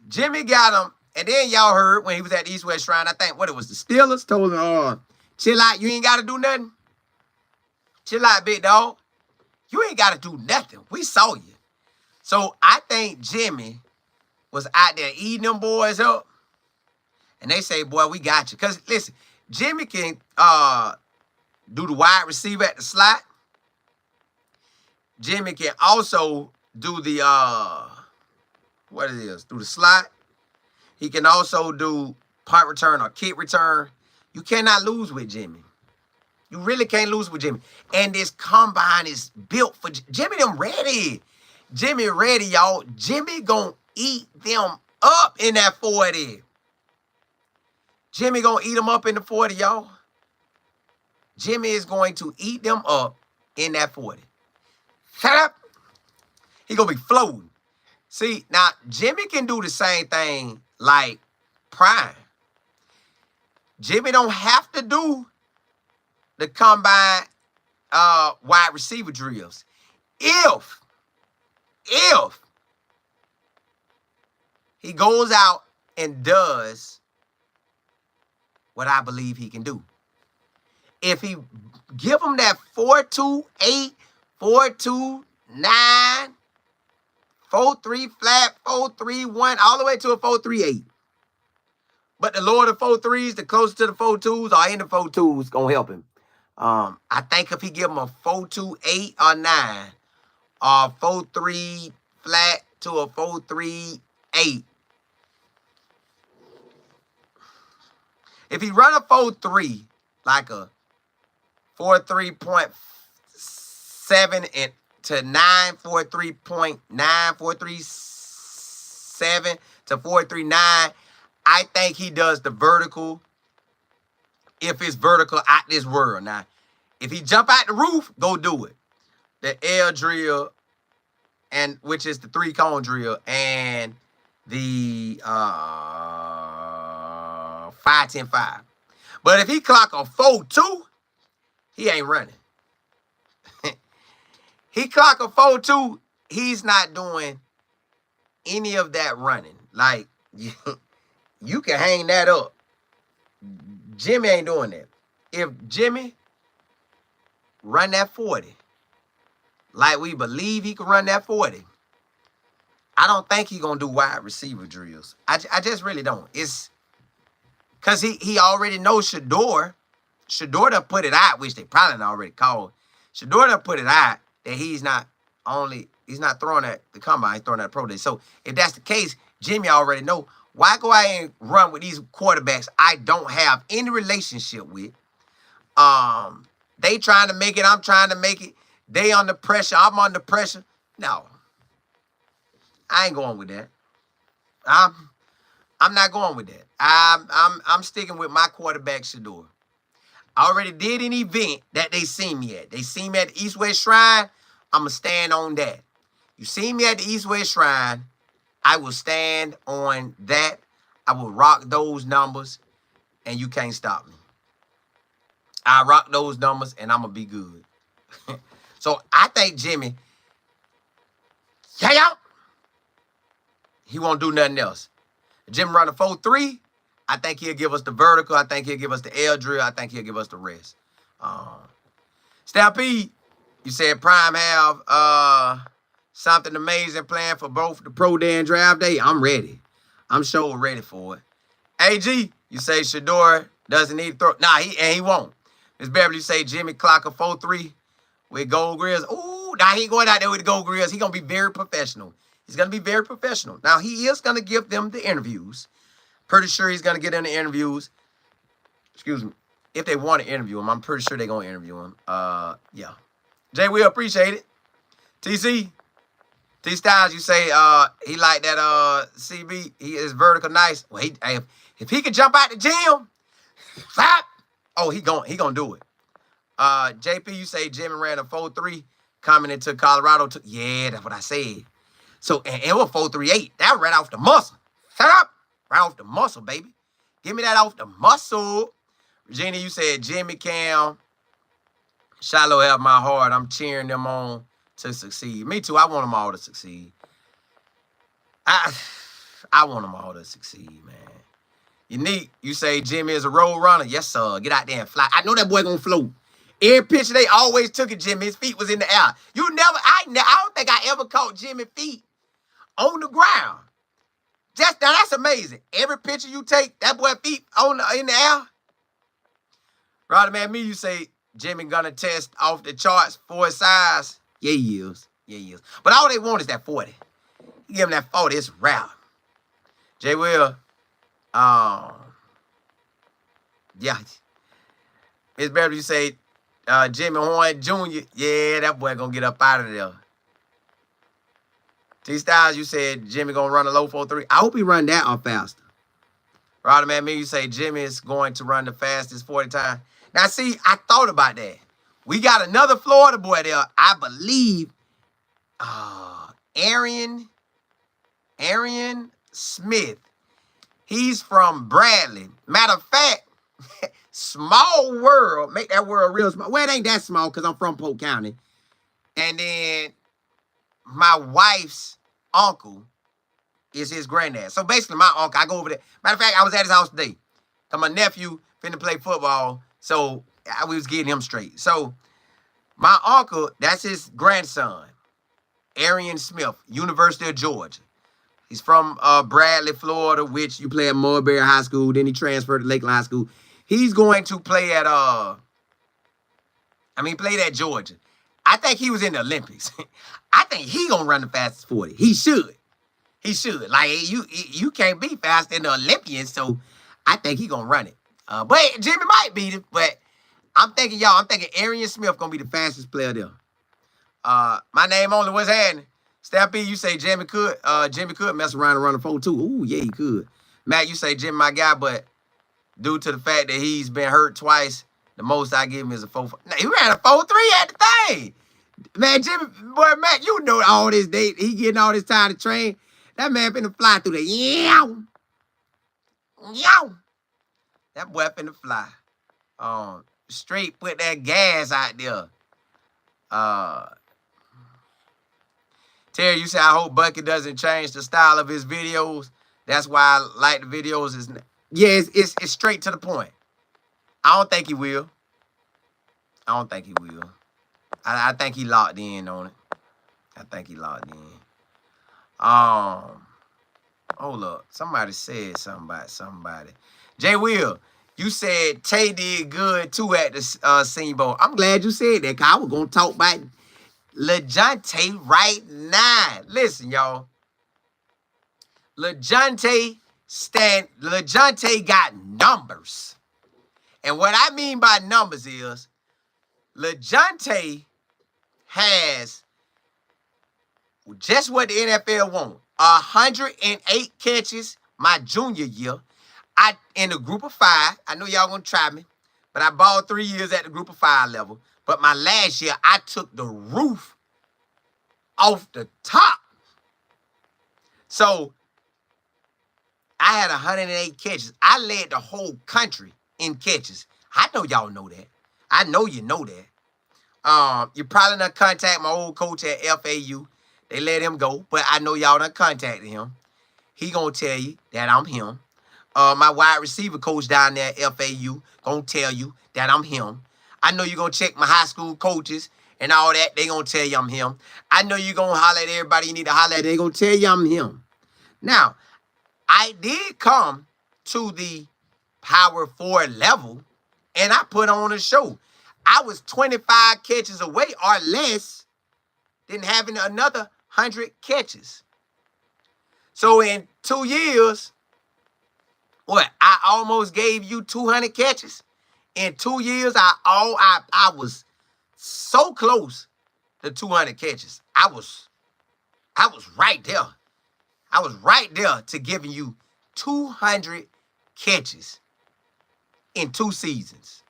Jimmy got him. And then y'all heard when he was at the East-West Shrine, I think, what it was, the Steelers told him, chill out, you ain't got to do nothing. Chill out, big dog. You ain't got to do nothing. We saw you. So I think Jimmy was out there eating them boys up. And they say, boy, we got you. Because, listen, Jimmy can do the wide receiver at the slot. Jimmy can also do the, do the slot. He can also do punt return or kick return. You cannot lose with Jimmy. You really can't lose with Jimmy. And this combine is built for Jimmy. Them ready. Jimmy ready, y'all. Jimmy gonna eat them up in that 40. Jimmy gonna eat them up in the 40, y'all. Jimmy is going to eat them up in that 40. Shut up. He gonna be floating. See, now, Jimmy can do the same thing like Prime. Jimmy don't have to do the combine wide receiver drills. If he goes out and does what I believe he can do. If he give him that 4-2-8, 4-2-9, 4-3 flat, 4-3-1, all the way to a 4-3-8. But the lower the 4-3s, the closer to the 4-2s, or in the 4-2s, gonna help him. I think if he give him a 4-2-8 or 9, or 4-3 flat to a 4-3-8. If he run a 4-3, like a 4-3.7 and to 9, 4-3.9, 4-3.7 to 4-3.9, I think he does the vertical. If it's vertical out this world. Now, if he jump out the roof, go do it. The L drill, and which is the 3-cone drill, and the 5-10-5. But if he clock a 4-2, he ain't running. He clock a 4-2, he's not doing any of that running. Like, you can hang that up. Jimmy ain't doing that. If Jimmy run that 40, like we believe he can run that 40, I don't think he gonna do wide receiver drills. I just really don't. It's because he already knows Shedeur. Shedeur done put it out, which they probably done already called. Shedeur done put it out that he's not throwing at the combine, he's throwing at the pro day. So if that's the case, Jimmy already know. Why go out and run with these quarterbacks I don't have any relationship with? They trying to make it, I'm trying to make it. They under pressure, I'm under pressure. No. I ain't going with that. I'm not going with that. I'm sticking with my quarterback, Shedeur. I already did an event that they see me at. They see me at the East-West Shrine. I'm going to stand on that. You see me at the East-West Shrine, I will stand on that. I will rock those numbers, and you can't stop me. I rock those numbers, and I'm going to be good. So I think Jimmy, he won't do nothing else. If Jimmy run a 4-3, I think he'll give us the vertical. I think he'll give us the L drill. I think he'll give us the rest. Stampede, you said Prime have something amazing planned for both the pro day and draft day. I'm ready. I'm sure ready for it. AG, you say Shedeur doesn't need to throw. Nah, he won't. Miss Beverly, you say Jimmy clock a 4-3 with gold grills. Ooh, nah, he ain't going out there with the gold grills. He's going to be very professional. He's going to be very professional. Now, he is going to give them the interviews. Pretty sure he's going to get in the interviews. Excuse me. If they want to interview him, I'm pretty sure they're going to interview him. Yeah. Jay, we appreciate it. TC, T Styles, you say he like that CB. He is vertical nice. Well, if he could jump out the gym, flap. Oh, he gonna do it. JP, you say Jimmy ran a 4.3 coming into Colorado. Yeah, that's what I said. So and it was 4.38. That right off the muscle. Flap, right off the muscle, baby. Give me that off the muscle. Regina, you said Jimmy, Cam, Shiloh have my heart. I'm cheering them on to succeed. Me too. I want them all to succeed. I want them all to succeed, man. Unique, you say Jimmy is a road runner. Yes, sir. Get out there and fly. I know that boy gonna float. Every picture they always took of Jimmy, his feet was in the air. I don't think I ever caught Jimmy's feet on the ground. That's amazing. Every picture you take, that boy feet in the air. Rather man, me, you say Jimmy gonna test off the charts for his size. Yeah, he is. Yeah, he is. But all they want is that 40. You give him that 40, it's rap. J. Will, yeah. It's better you say Jimmy Horn Jr. Yeah, that boy gonna get up out of there. T Styles, you said Jimmy gonna run a low 4.3. I hope he run that or faster. Rodder man, me, you say Jimmy is going to run the fastest 40 times. Now, see, I thought about that. We got another Florida boy there. I believe Arian Smith. He's from Bradley. Matter of fact, small world. Make that world real small. Well, it ain't that small because I'm from Polk County. And then my wife's uncle is his granddad. So basically, my uncle, I go over there. Matter of fact, I was at his house today. Cause my nephew finna play football. So we was getting him straight. So my uncle, that's his grandson, Arian Smith, University of Georgia. He's from Bradley, Florida, which you play at Mulberry High School. Then he transferred to Lakeland High School. He's going to play at played at Georgia. I think he was in the Olympics. I think he gonna run the fastest 40. He should. He should. Like you can't be faster than the Olympians, so I think he gonna run it. But Jimmy might beat him. But I'm thinking Arian Smith gonna be the fastest player there. My name only, what's happening? Stampede, you say Jimmy could mess around and run a 4.2. Ooh, yeah, he could. Matt, you say Jimmy my guy, but due to the fact that he's been hurt twice, the most I give him is a 4.4. Now, he ran a 4.3 at the thing. Man, Jimmy, boy, Matt, you know all this day. He getting all this time to train. That man finna fly through the yow. That boy finna fly. Straight put that gas out there. Terry, you say, I hope Bucky doesn't change the style of his videos. That's why I like the videos. It's straight to the point. I don't think he will. I think he locked in on it. Hold up. Somebody said something about somebody. Jay Will, you said Tay did good too at the Senior Bowl. I'm glad you said that, because I was going to talk about Lajohntay right now. Listen, y'all. Lajohntay got numbers. And what I mean by numbers is Lajohntay has just what the NFL wants. 108 catches my junior year. In the group of 5. I know y'all gonna try me, but I balled 3 years at the group of 5 level. But my last year, I took the roof off the top. So I had 108 catches. I led the whole country in catches. I know y'all know that. I know you know that. You probably done contact my old coach at FAU. They let him go, but I know y'all done contacted him. He gonna tell you that I'm him. My wide receiver coach down there at FAU gonna tell you that I'm him. I know you're gonna check my high school coaches and all that. They gonna tell you I'm him. I know you're gonna holler at everybody you need to holler at. They gonna tell you I'm him. Now, I did come to the Power 4 level, and I put on a show. I was 25 catches away or less than having another 100 catches. So in 2 years, I almost gave you 200 catches. In 2 years, I was so close to 200 catches. I was I was right there. I was right there to giving you 200 catches in 2 seasons.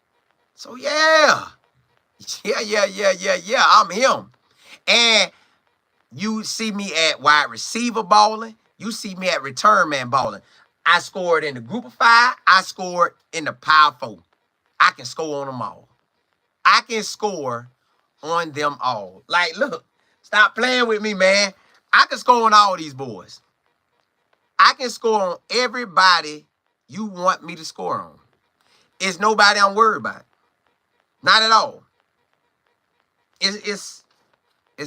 So, yeah. Yeah. I'm him. And you see me at wide receiver balling. You see me at return man balling. I scored in the group of 5. I scored in the power 4. I can score on them all. I can score on them all. Like, look, stop playing with me, man. I can score on all these boys. I can score on everybody you want me to score on. It's nobody I'm worried about. Not at all. It's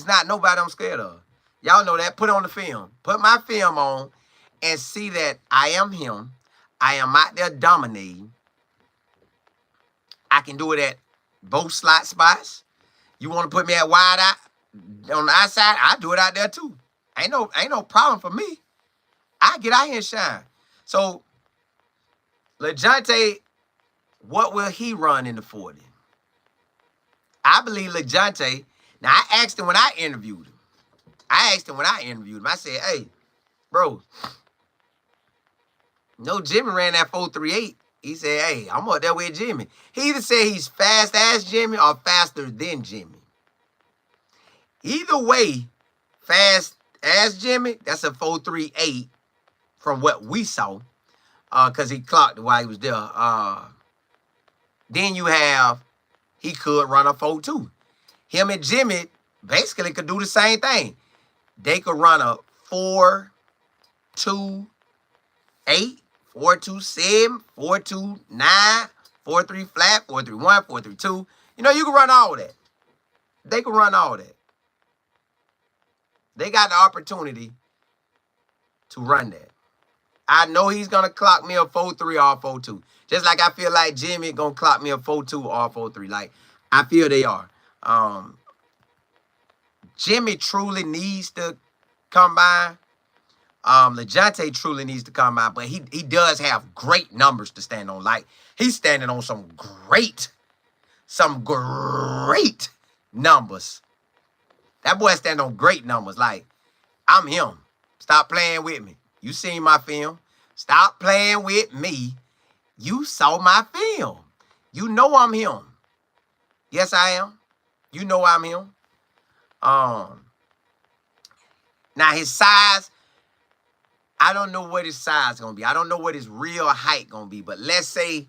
not nobody I'm scared of. Y'all know that. Put on the film. Put my film on and see that I am him. I am out there dominating. I can do it at both slot spots. You want to put me at wide out on the outside? I do it out there too. Ain't no problem for me. I get out here and shine. So, Lajohntay, what will he run in the 40? I believe Legante. Now, I asked him when I interviewed him. I said, hey, bro, no, Jimmy ran that 4.38. He said, hey, I'm up there with Jimmy. He either said he's fast as Jimmy or faster than Jimmy. Either way, fast as Jimmy, that's a 4.38 from what we saw, because he clocked it while he was there. Then you have, he could run a 4.2. Him and Jimmy basically could do the same thing. They could run a 4.28, 4.27, 4.29, 4.3 flat, 4.31, 4.32. You know, you can run all that. They can run all that. They got the opportunity to run that. I know he's going to clock me a 4.3 or 4.2. Just like I feel like Jimmy going to clock me a 4.2 or 4.3. Like, I feel they are. Jimmy truly needs to come by. Lajohntay truly needs to come by, but he does have great numbers to stand on. Like, he's standing on some great numbers. That boy standing on great numbers. Like, I'm him. Stop playing with me. You seen my film. Stop playing with me. You saw my film. You know I'm him. Yes, I am. You know I'm him. Now his size, I don't know what his size is going to be. I don't know what his real height going to be. But let's say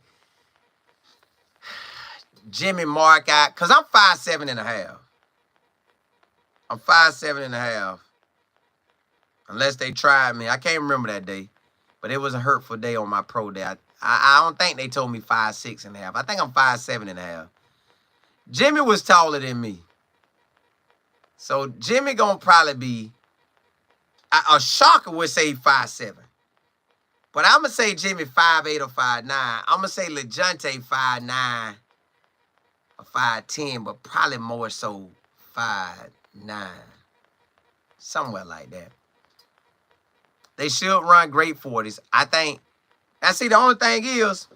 Jimmy mark out, because I'm 5'7.5". I'm 5'7.5". Unless they tried me. I can't remember that day. But it was a hurtful day on my pro day. I don't think they told me 5'6.5". I think I'm 5'7.5". Jimmy was taller than me. So Jimmy gonna probably be, a shocker would say 5'7". But I'm going to say Jimmy 5'8 or 5'9". I'm going to say Lajohntay 5'9 or 5'10", but probably more so 5'9". Somewhere like that. They should run great 40s. I think. Now, see, the only thing is,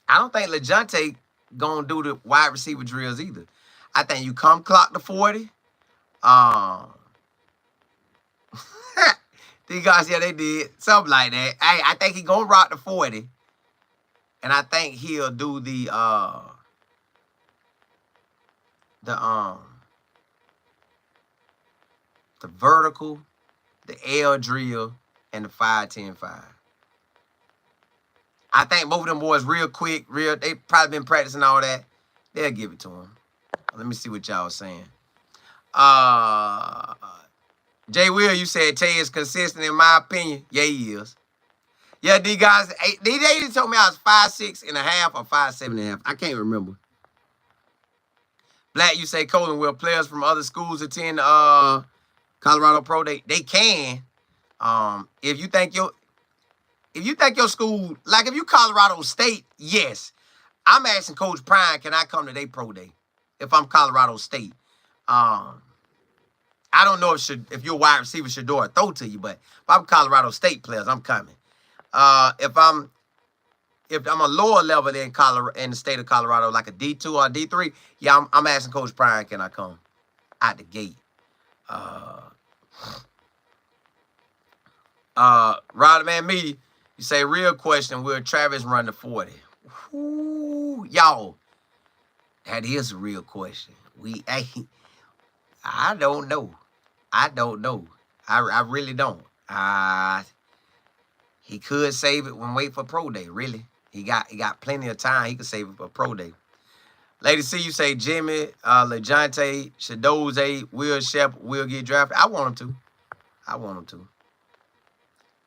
I don't think Lajohntay going to do the wide receiver drills either. I think you come clock the 40. These guys, yeah, they did. Something like that. I think he going to rock the 40. And I think he'll do the vertical, the L drill, and the 5-10-5. I think both of them boys real quick, they probably been practicing all that. They'll give it to him. Let me see what y'all saying. Jay Will, you said Tay is consistent in my opinion. Yeah, he is. Yeah, these guys, they told me I was 5'6.5" or 5'7.5". I can't remember. Black, you say, Colin, will players from other schools attend Colorado Pro? They can. If you think your school, like if you Colorado State, yes. I'm asking Coach Prime, can I come to their pro day if I'm Colorado State? I don't know if your wide receiver Shedeur throw to you, but if I'm Colorado State players, I'm coming. If I'm a lower level in the state of Colorado, like a D2 or a D3, yeah, I'm asking Coach Prime, can I come out the gate? Rodman Media, you say, real question, will Travis run the 40? Ooh, y'all, that is a real question. I don't know. I don't know. I really don't. He could save it when wait for pro day, really. He got plenty of time. He could save it for pro day. Lady C, you say Jimmy, Lajohntay, Shedeur, Will Shep will get drafted. I want him to. I want him to.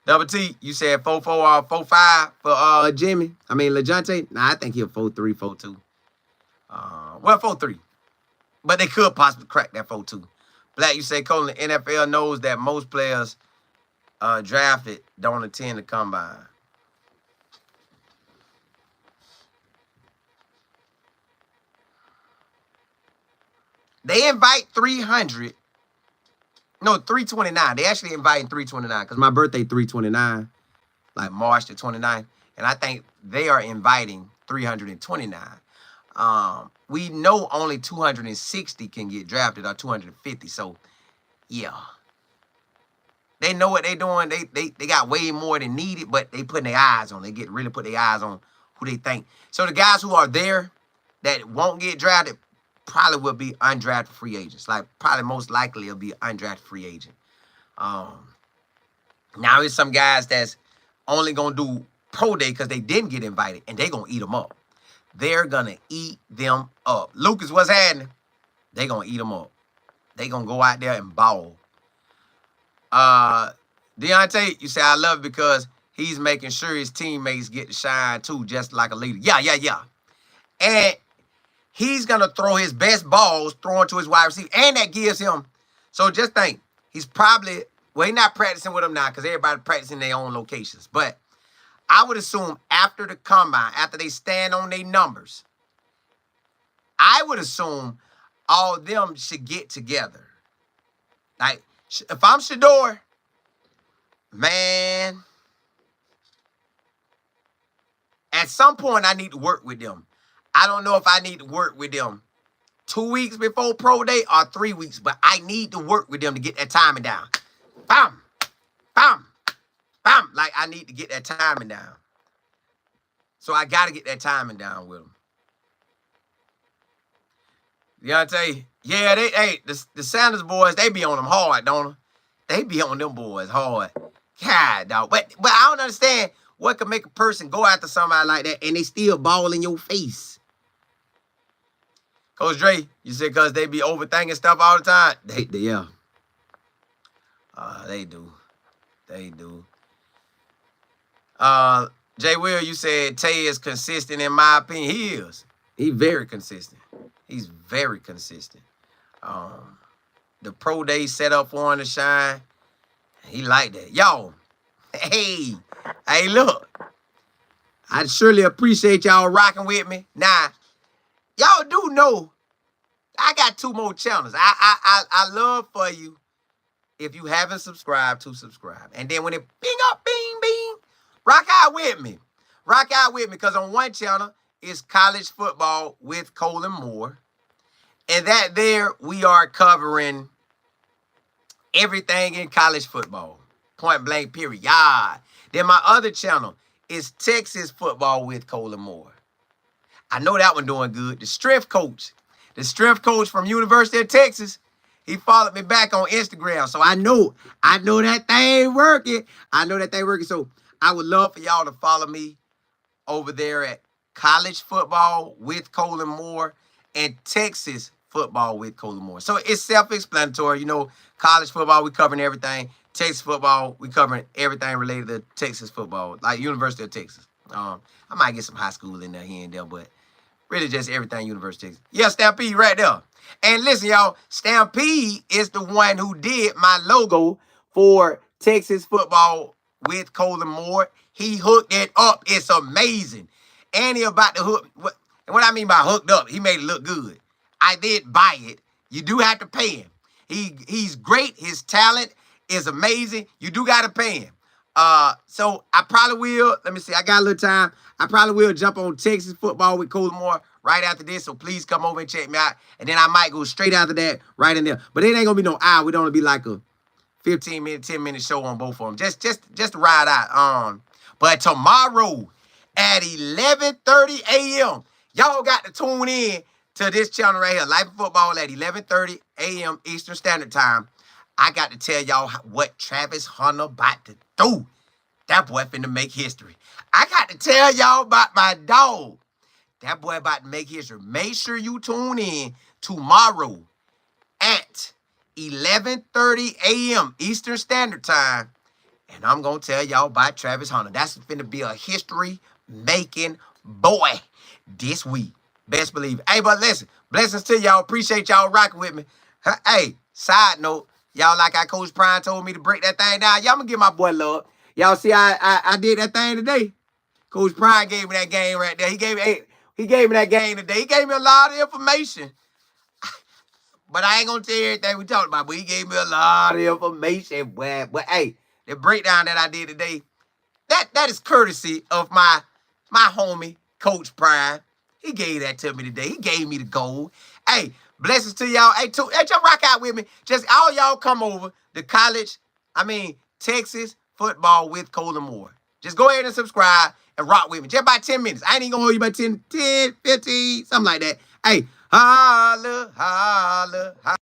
Double T, you said 4-4 or 4-5 for Jimmy. I mean Lajohntay. Nah, I think he'll 4-3, 4-2. Well, 4-3. But they could possibly crack that 4-2. Black, you say Colin, the NFL knows that most players drafted don't attend the combine. They invite 300. No, 329. They actually inviting 329 because my birthday 329, like March the 29th. And I think they are inviting 329. We know only 260 can get drafted or 250. So, yeah. They know what they're doing. They got way more than needed, but they putting their eyes on. They really put their eyes on who they think. So the guys who are there that won't get drafted probably will be undrafted free agents. Like probably most likely it'll be an undrafted free agent. Now there's some guys that's only gonna do pro day because they didn't get invited, and they're gonna eat them up. They're gonna eat them up. Lucas, what's happening? They're gonna eat them up. They're gonna go out there and ball. Deontay, you say I love it because he's making sure his teammates get to shine too, just like a leader. Yeah. And he's going to throw his best balls throwing to his wide receiver. And that gives him. So just think, he's probably, well, he's not practicing with them now because everybody practicing their own locations. But I would assume after the combine, after they stand on their numbers, I would assume all of them should get together. Like, if I'm Shedeur, man, at some point I need to work with them. I don't know if I need to work with them 2 weeks before pro day or 3 weeks, but I need to work with them to get that timing down. Bam, bam, bam. Like, I need to get that timing down. So I got to get that timing down with them. Deontay, yeah, the Sanders boys, they be on them hard, don't they? They be on them boys hard. God, dog. But I don't understand what could make a person go after somebody like that and they still ball in your face. Coach Dre, you said because they be overthinking stuff all the time? Yeah. They do. They do. Jay Will, you said Tay is consistent in my opinion. He is. He's very consistent. He's very consistent. The pro day set up for him to shine. He like that. Yo, hey, look. I surely appreciate y'all rocking with me. Now, y'all do know I got 2 more channels. I love for you, if you haven't subscribed, to subscribe. And then when it bing up, bing, bing, rock out with me. Rock out with me, because on one channel is college football with Colin Moore. And that there we are covering everything in college football. Point blank, period. Yeah. Then my other channel is Texas football with Colin Moore. I know that one doing good. The strength coach from University of Texas, he followed me back on Instagram. So I know that thing working. So I would love for y'all to follow me over there at college football with Colin Moore and Texas football with Colin Moore. So it's self-explanatory. You know, college football, we covering everything. Texas football, we covering everything related to Texas football, like University of Texas. I might get some high school in there here and there, but really just everything University of Texas. Yeah, Stampede right there. And listen, y'all, Stampede is the one who did my logo for Texas football with Colin Moore. He hooked it up. It's amazing. And he about to hook. And what I mean by hooked up, he made it look good. I did buy it. You do have to pay him. He's great. His talent is amazing. You do got to pay him. So I probably will. Let me see. I got a little time. I probably will jump on Texas football with Cold Moore right after this. So please come over and check me out. And then I might go straight after that right in there. But it ain't gonna be no hour. We don't wanna be like a 15-minute, 10-minute show on both of them. Just to ride out. But tomorrow at 11:30 a.m., y'all got to tune in to this channel right here, Life of Football, at 11:30 a.m. Eastern Standard Time. I got to tell y'all what Travis Hunter about to do. That boy finna make history. I got to tell y'all about my dog. That boy about to make history. Make sure you tune in tomorrow at 11:30 a.m. Eastern Standard Time. And I'm going to tell y'all about Travis Hunter. That's finna be a history-making boy this week. Best believe it. Hey, but listen, blessings to y'all. Appreciate y'all rocking with me. Hey, side note, y'all like how Coach Prime told me to break that thing down. Y'all gonna give my boy love. Y'all see I did that thing today. Coach Prime gave me that game right there. He gave me that game today. He gave me a lot of information. But I ain't gonna tell you everything we talked about. But he gave me a lot of information. But hey, the breakdown that I did today, that is courtesy of my homie, Coach Prime. He gave that to me today. He gave me the gold. Hey, blessings to y'all. Hey, just rock out with me. Just all y'all come over to Texas football with Colin Moore. Just go ahead and subscribe and rock with me. Just about 10 minutes. I ain't even gonna hold you about 10, 15, something like that. Hey, holla, holla, holla.